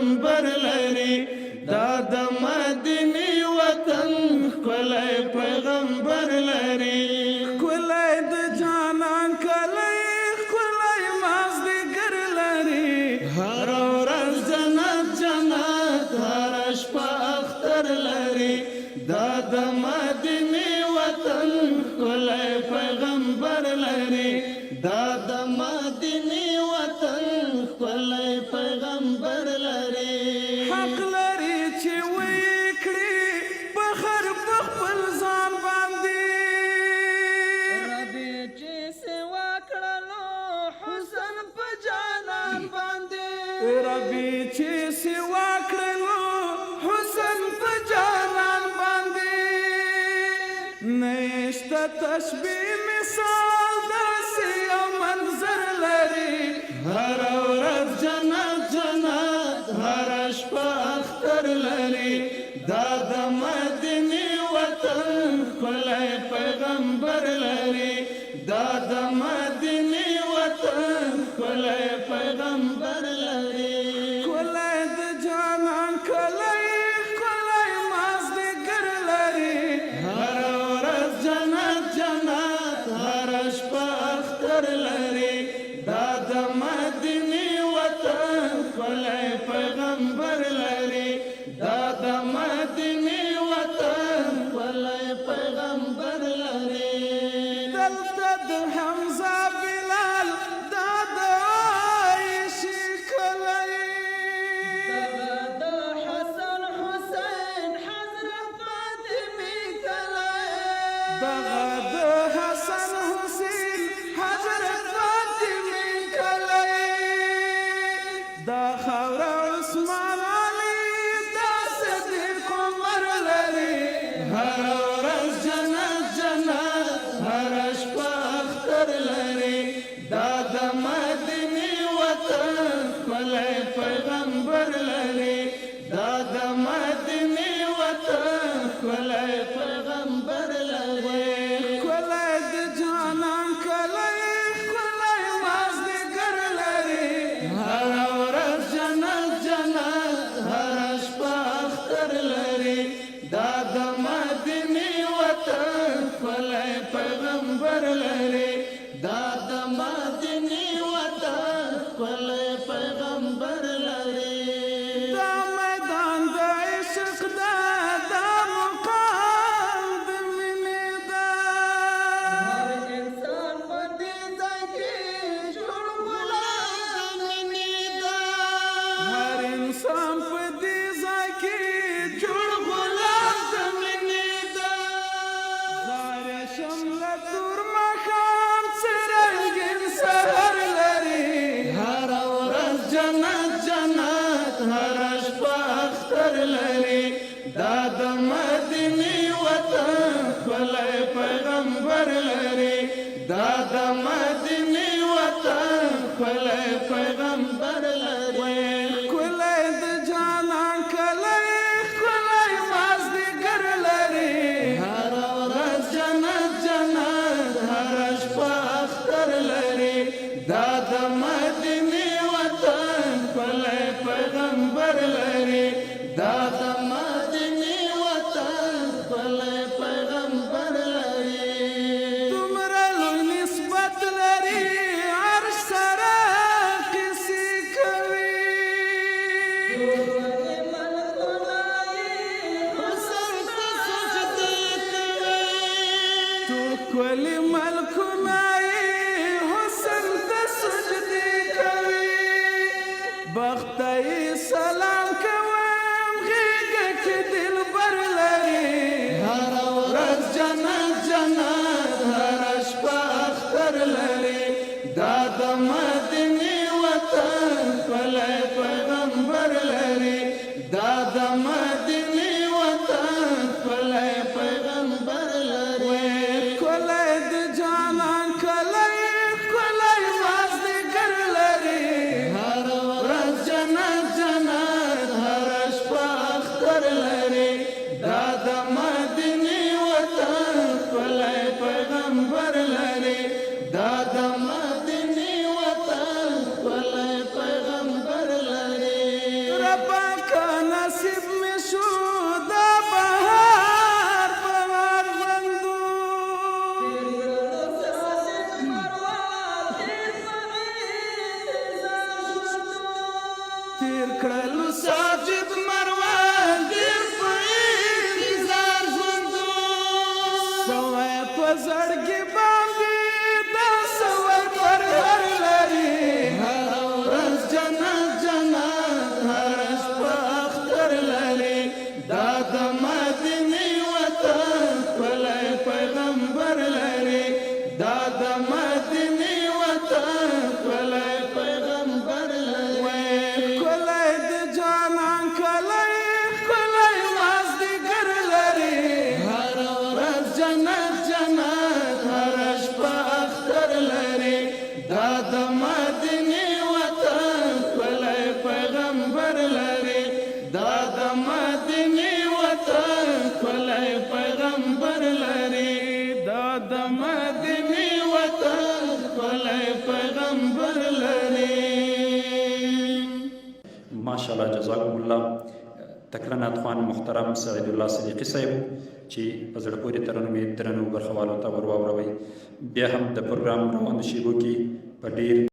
پیغمبر لري دا د مدینه وطن ښکلی پیغمبر لري ښکلی د جانان کلی ښکلی مازدیګر لري هره ورځ جنت جنت هره شپه اختر لري دا د مدینه وطن ښکلی پیغمبر لري دا د مدینه وطن ښکلی پیغمبر لري حق لري چې ویې کړي فخر په خپل ځان باندې ربي چې سوا کړلو حسن په جانان باندې ربي چې سوا کړلو حسن په جانان باندې نشته تشبیه مثال داسې یو منظر لري هره ورځ جنت جنت هره شپه اختر لري دا د مدینه وطن ښکلی پیغمبر لري دا د مدینه وطن ښکلی پیغمبر لري ښکلی د جانان کلی ښکلی مازدیګر لري هره ورځ جنت جنت هره شپه اختر لري دا د مدینه وطن ښکلی پیغمبر لري دا د مدینه وطن ښکلی پیغمبر لري دلته د حمزه بلال دا د عایشې کلی د حسن حسین حضرت فاطمه کلی دغه د حسن حسین حضرت فاطمه کلی دا خاوره عثمان علي دا صدیق عمر لري هره ورځ جنت جنت هره شپه اختر لري دا د مدینه وطن ښکلی پیغمبر لري دا د مدینه وطن ښکلی پیغمبر لري ښکلی د جانان کلی ښکلی مازدیګر لري هره ورځ جنت جنت هره شپه اختر لري دا د مدینه وطن ښکلی پیغمبر لري دا د مدینه وطن ښکلی پیغمبر لري دا میدان د عشق دا دا مقام د مینې دا هر انسان په دې ځای کې جوړ غلام د مینې دا هر انسان په دې ځای کې جوړ غلام د مینې دا زاره شمله تور ماښام څرنګین سهر لري هره ورځ جنت جنت هره شپه اختر لري دا د مدینه وطن ښکلی پیغمبر لري دا د مدینه وطن ښکلی پیغمبر لري ښکلی د جانان کلی ښکلی مازدیګر لري هره ورځ جنت جنت هره شپه اختر لري دا د مدینه وطن ښکلی پیغمبر لري دا د مدینه وطن ښکلی پیغمبر لري دومره لوی نسبت لري عرش سره قیسې کوي ټول ملکونه یې حسن ته سجدې کوي بخته یې سلام کوم غېږه کې دلبر لري هره ورځ جنت جنت هره شپه اختر لري دا د مدینه وطن ښکلی پیغمبر لري دا د مدینه وطن ښکلی پیغمبر لري ښکلی د جانان کلی ښکلی مازدیګر لري هره ورځ جنت جنت پاکه نصیب مې شو دا بهار بهار ژوندو تیر کړلو ساجد مروان ډېر په انتظار ژوندو سوی په زړګي باندې دا سوی پر هر لري هره ورځ جنت جنت هره شپه اختر لري دا د مدینې وطن ښکلی پیغمبر لري دا د مدینې وطن ښکلی پیغمبر لري ښکلی د جانان کلی ښکلی مازدیګر لري هره ورځ جنت جنت هره شپه اختر لري دا د مدینې وطن ښکلی پیغمبر لري دا د مدینې وطن ښکلی پیغمبر لري دا د مدینې وطن ښکلی پیغمبر لري ماشاءالله جزاکم الله تکرنات خوان محترم سعید الله صدیقی صاحب چې په زړه پورې ترنو مې درنو برخوالو ته ور واوروئ بیا هم د پروګرام روانو شیبو کې په ډېر